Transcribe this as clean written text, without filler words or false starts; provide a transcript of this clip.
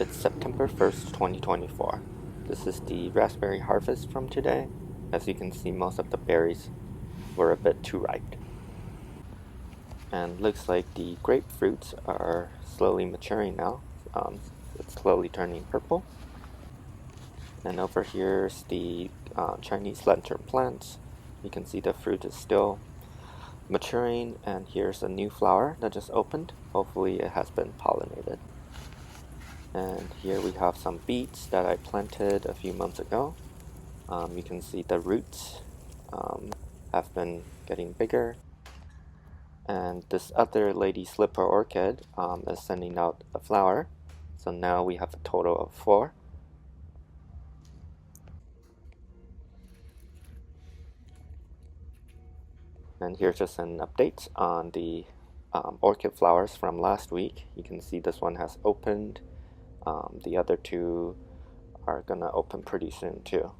It's September 1st, 2024. This is the raspberry harvest from today. As you can see, most of the berries were a bit too ripe. And looks like the grapefruits are slowly maturing now. It's slowly turning purple. And over here's the Chinese lantern plants. You can see the fruit is still maturing, and here's a new flower that just opened. Hopefully it has been pollinated. And here we have some beets that I planted a few months ago. You can see the roots have been getting bigger. And this other lady slipper orchid is sending out a flower. So now we have a total of 4. And here's just an update on the orchid flowers from last week. You can see this one has opened. The other 2 are gonna open pretty soon too.